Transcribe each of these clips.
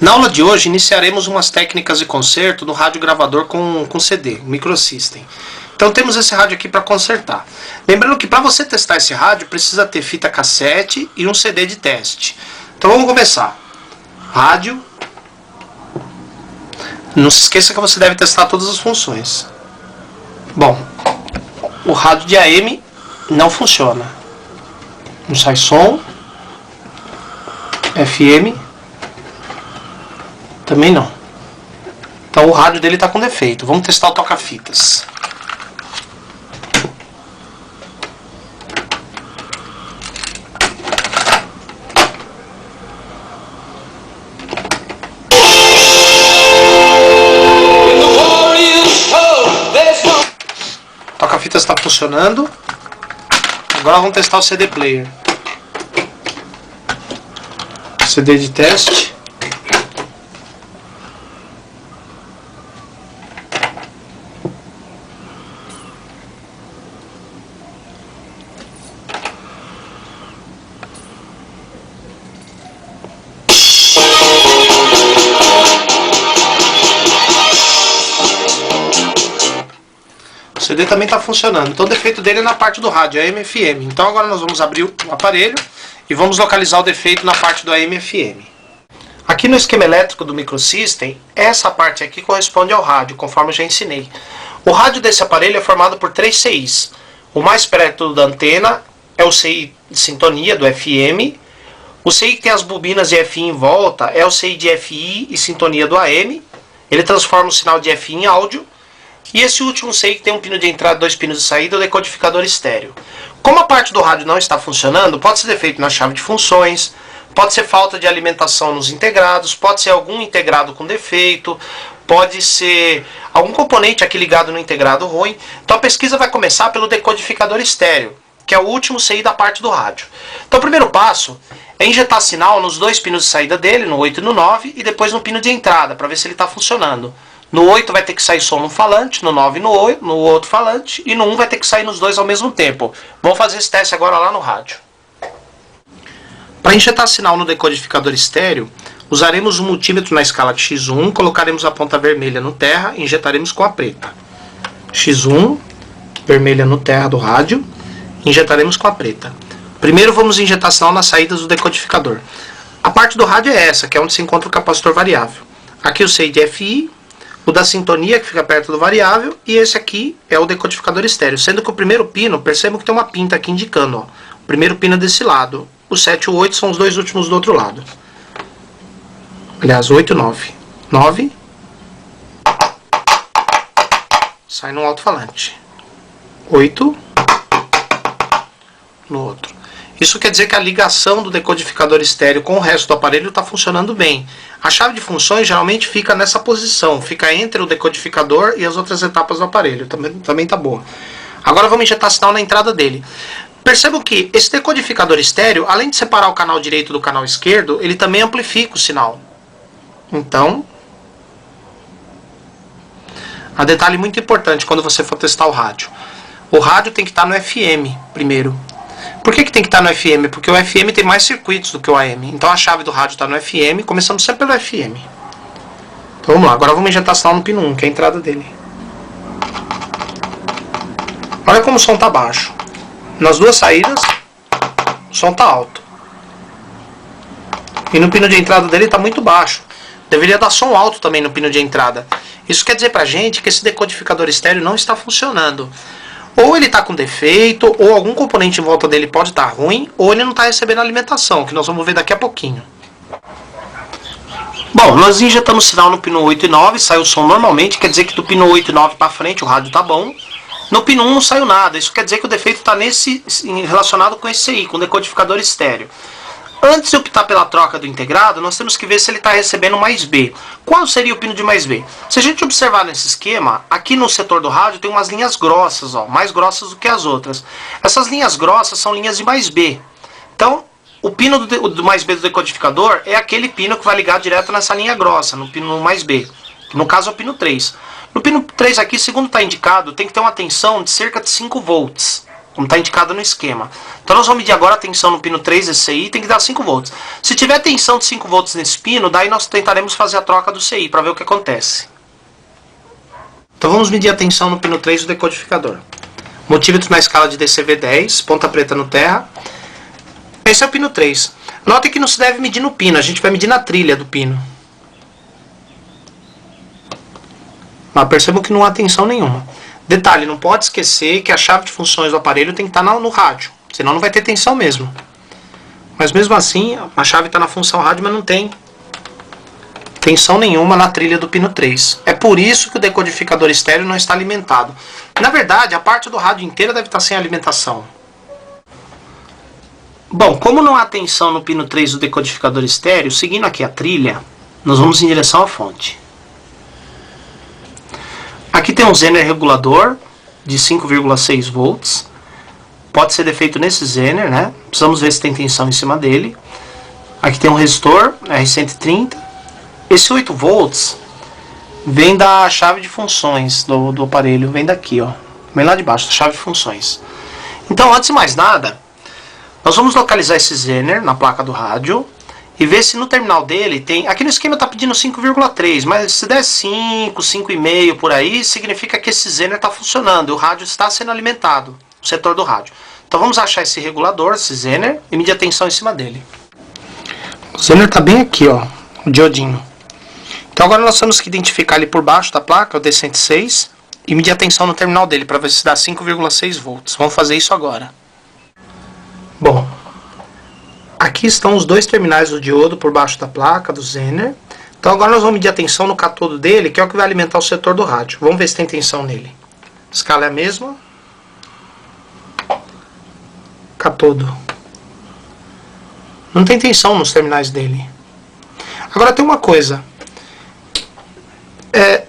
Na aula de hoje iniciaremos umas técnicas de conserto no rádio gravador com CD, microsystem. Então temos esse rádio aqui para consertar. Lembrando que para você testar esse rádio precisa ter fita cassete e um CD de teste. Então vamos começar. Rádio. Não se esqueça que você deve testar todas as funções. Bom, o rádio de AM não funciona. Não sai som. FM também não. Então o rádio dele está com defeito. Vamos testar o toca-fitas. O toca-fitas está funcionando. Agora vamos testar o CD player. CD de teste. O CD também está funcionando. Então o defeito dele é na parte do rádio, AM FM. Então agora nós vamos abrir o aparelho e vamos localizar o defeito na parte do AM FM. Aqui no esquema elétrico do microsystem, essa parte aqui corresponde ao rádio, conforme eu já ensinei. O rádio desse aparelho é formado por 3 CIs. O mais perto da antena é o CI de sintonia do FM. O CI que tem as bobinas de FI em volta é o CI de FI e sintonia do AM. Ele transforma o sinal de FI em áudio. E esse último CI que tem um pino de entrada e 2 pinos de saída é o decodificador estéreo. Como a parte do rádio não está funcionando, pode ser defeito na chave de funções, pode ser falta de alimentação nos integrados, pode ser algum integrado com defeito, pode ser algum componente aqui ligado no integrado ruim. Então a pesquisa vai começar pelo decodificador estéreo, que é o último CI da parte do rádio. Então o primeiro passo é injetar sinal nos 2 pinos de saída dele, no 8 e no 9, e depois no pino de entrada, para ver se ele está funcionando. No 8 vai ter que sair som no falante, no 9 no outro falante, e no 1 vai ter que sair nos 2 ao mesmo tempo. Vamos fazer esse teste agora lá no rádio. Para injetar sinal no decodificador estéreo, usaremos um multímetro na escala de X1, colocaremos a ponta vermelha no terra e injetaremos com a preta. X1, vermelha no terra do rádio, injetaremos com a preta. Primeiro vamos injetar sinal nas saídas do decodificador. A parte do rádio é essa, que é onde se encontra o capacitor variável. Aqui o CI de FI, o da sintonia, que fica perto do variável, e esse aqui é o decodificador estéreo, sendo que o primeiro pino, percebam que tem uma pinta aqui indicando, ó, o primeiro pino é desse lado, o 7 e o 8 são os 2 últimos do outro lado. Aliás, 8 e 9. 9, sai no alto-falante. 8, no outro. Isso quer dizer que a ligação do decodificador estéreo com o resto do aparelho está funcionando bem. A chave de funções geralmente fica nessa posição, fica entre o decodificador e as outras etapas do aparelho, também está boa. Agora vamos injetar sinal na entrada dele. Percebam que esse decodificador estéreo, além de separar o canal direito do canal esquerdo, ele também amplifica o sinal. Então, um detalhe muito importante quando você for testar o rádio. O rádio tem que estar no FM primeiro. Por que tem que estar no FM? Porque o FM tem mais circuitos do que o AM. Então a chave do rádio está no FM, começando sempre pelo FM. Então vamos lá, agora vamos injetar sinal no pino 1, que é a entrada dele. Olha como o som está baixo. Nas duas saídas, o som está alto. E no pino de entrada dele está muito baixo. Deveria dar som alto também no pino de entrada. Isso quer dizer pra gente que esse decodificador estéreo não está funcionando. Ou ele está com defeito, ou algum componente em volta dele pode estar ruim, ou ele não está recebendo alimentação, que nós vamos ver daqui a pouquinho. Bom, nós injetamos sinal no pino 8 e 9, saiu o som normalmente, quer dizer que do pino 8 e 9 para frente o rádio está bom. No pino 1 não saiu nada, isso quer dizer que o defeito está relacionado com esse aí, com o decodificador estéreo. Antes de optar pela troca do integrado, nós temos que ver se ele está recebendo mais B. Qual seria o pino de mais B? Se a gente observar nesse esquema, aqui no setor do rádio tem umas linhas grossas, ó, mais grossas do que as outras. Essas linhas grossas são linhas de mais B. Então, o pino do mais B do decodificador é aquele pino que vai ligar direto nessa linha grossa, no pino mais B. No caso é o pino 3. No pino 3 aqui, segundo está indicado, tem que ter uma tensão de cerca de 5 volts. como está indicado no esquema. Então nós vamos medir agora a tensão no pino 3 CI, tem que dar 5 volts. Se tiver tensão de 5 volts nesse pino, daí nós tentaremos fazer a troca do CI para ver o que acontece. Então vamos medir a tensão no pino 3 do decodificador. Multímetro na escala de DCV10, ponta preta no terra. Esse é o pino 3. Note que não se deve medir no pino, a gente vai medir na trilha do pino. Mas percebam que não há tensão nenhuma. Detalhe, não pode esquecer que a chave de funções do aparelho tem que estar no rádio, senão não vai ter tensão mesmo. Mas mesmo assim, a chave está na função rádio, mas não tem tensão nenhuma na trilha do pino 3. É por isso que o decodificador estéreo não está alimentado. Na verdade, a parte do rádio inteira deve estar sem alimentação. Bom, como não há tensão no pino 3 do decodificador estéreo, seguindo aqui a trilha, nós vamos em direção à fonte. Aqui tem um Zener regulador de 5,6 volts. Pode ser defeito nesse Zener, né? Precisamos ver se tem tensão em cima dele. Aqui tem um resistor R130. Esse 8 volts vem da chave de funções do aparelho. Vem daqui, ó. Vem lá de baixo, da chave de funções. Então, antes de mais nada, nós vamos localizar esse Zener na placa do rádio e ver se no terminal dele tem... Aqui no esquema está pedindo 5,3, mas se der 5, 5,5 por aí, significa que esse Zener está funcionando e o rádio está sendo alimentado, o setor do rádio. Então vamos achar esse regulador, esse Zener, e medir a tensão em cima dele. O Zener está bem aqui, ó, o diodinho. Então agora nós temos que identificar ele por baixo da placa, o D106, e medir a tensão no terminal dele, para ver se dá 5,6 volts. Vamos fazer isso agora. Bom, aqui estão os dois terminais do diodo por baixo da placa do Zener. Então agora nós vamos medir a tensão no catodo dele, que é o que vai alimentar o setor do rádio. Vamos ver se tem tensão nele. A escala é a mesma. Catodo. Não tem tensão nos terminais dele. Agora tem uma coisa.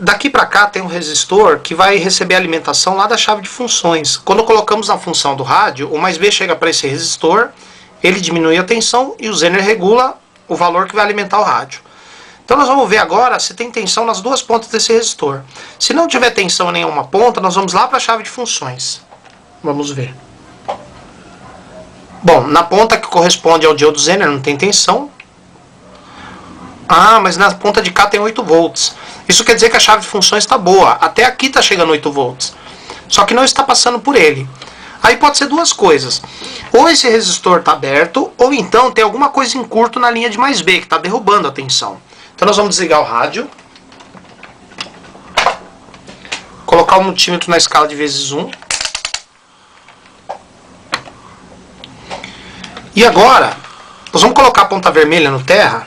Daqui para cá tem um resistor que vai receber a alimentação lá da chave de funções. Quando colocamos na função do rádio, o mais B chega para esse resistor, ele diminui a tensão e o Zener regula o valor que vai alimentar o rádio. Então nós vamos ver agora se tem tensão nas duas pontas desse resistor. Se não tiver tensão em nenhuma ponta, nós vamos lá para a chave de funções. Vamos ver. Bom, na ponta que corresponde ao diodo Zener não tem tensão. Ah, mas na ponta de cá tem 8 volts. Isso quer dizer que a chave de funções está boa. Até aqui está chegando 8 volts. Só que não está passando por ele. Aí pode ser duas coisas. Ou esse resistor está aberto, ou então tem alguma coisa em curto na linha de mais B, que está derrubando a tensão. Então nós vamos desligar o rádio. Colocar o multímetro na escala de vezes 1. E agora, nós vamos colocar a ponta vermelha no terra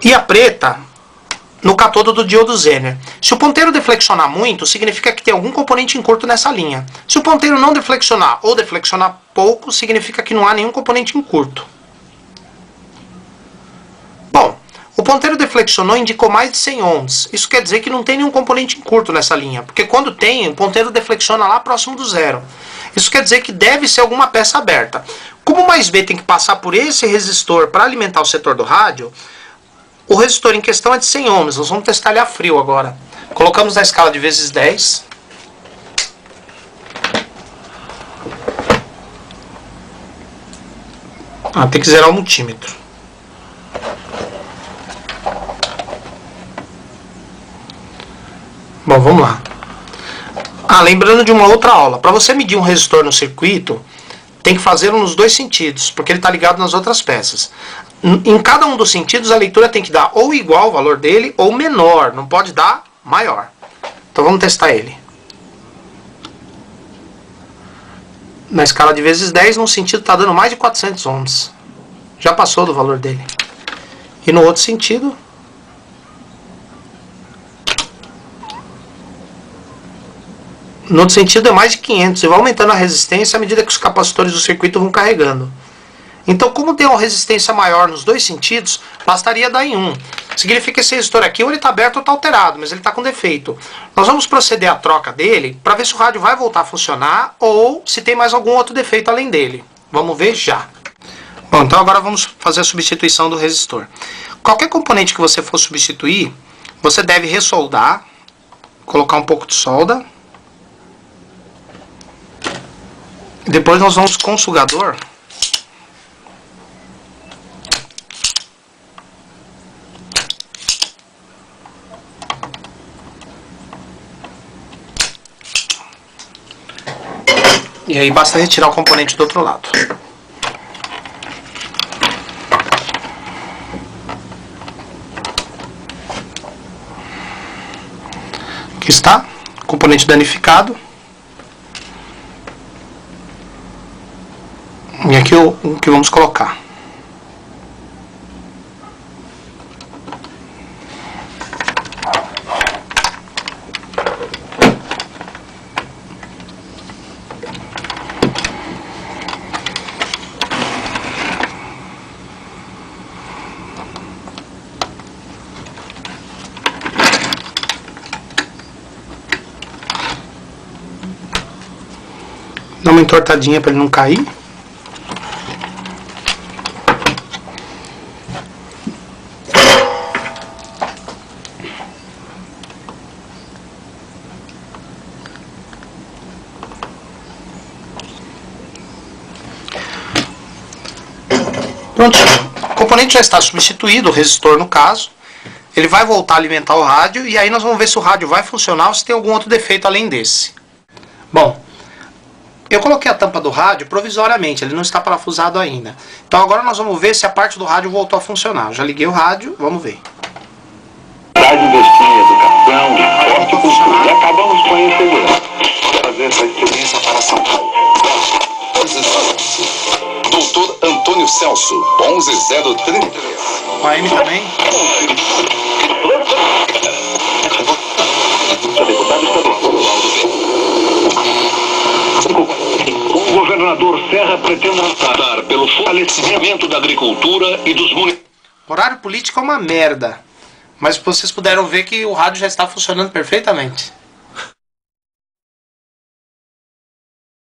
e a preta no catodo do diodo Zener. Se o ponteiro deflexionar muito, significa que tem algum componente em curto nessa linha. Se o ponteiro não deflexionar ou deflexionar pouco, significa que não há nenhum componente em curto. Bom, o ponteiro deflexionou e indicou mais de 100 ohms. Isso quer dizer que não tem nenhum componente em curto nessa linha, porque quando tem, o ponteiro deflexiona lá próximo do zero. Isso quer dizer que deve ser alguma peça aberta. Como o mais B tem que passar por esse resistor para alimentar o setor do rádio, o resistor em questão é de 100 ohms. Nós vamos testar ele a frio agora. Colocamos na escala de vezes 10. Tem que zerar o multímetro. Bom, vamos lá. Lembrando de uma outra aula. Para você medir um resistor no circuito, tem que fazê-lo nos dois sentidos, porque ele está ligado nas outras peças. Em cada um dos sentidos, a leitura tem que dar ou igual o valor dele, ou menor. Não pode dar maior. Então vamos testar ele. Na escala de vezes 10, num sentido está dando mais de 400 ohms. Já passou do valor dele. E no outro sentido... No outro sentido é mais de 500. E vai aumentando a resistência à medida que os capacitores do circuito vão carregando. Então, como tem uma resistência maior nos dois sentidos, bastaria dar em um. Significa que esse resistor aqui ou ele está aberto ou está alterado, mas ele está com defeito. Nós vamos proceder à troca dele para ver se o rádio vai voltar a funcionar ou se tem mais algum outro defeito além dele. Vamos ver já. Bom, então agora vamos fazer a substituição do resistor. Qualquer componente que você for substituir, você deve ressoldar, colocar um pouco de solda. Depois nós vamos com o sugador e aí basta retirar o componente do outro lado. Aqui está, componente danificado. E aqui o que vamos colocar. Dá uma entortadinha para ele não cair. Pronto, o componente já está substituído, o resistor no caso. Ele vai voltar a alimentar o rádio e aí nós vamos ver se o rádio vai funcionar ou se tem algum outro defeito além desse. Bom, eu coloquei a tampa do rádio provisoriamente, ele não está parafusado ainda. Então agora nós vamos ver se a parte do rádio voltou a funcionar. Eu já liguei o rádio, vamos ver. Investir em educação, esporte e cultura. E acabamos com a insegurança. Fazer essa experiência para São Paulo. Doutor Antônio Celso, 11033. O AM também. Deputado estadual. O governador Serra pretende lutar pelo fortalecimento da agricultura e dos municípios. O horário político é uma merda. Mas vocês puderam ver que o rádio já está funcionando perfeitamente.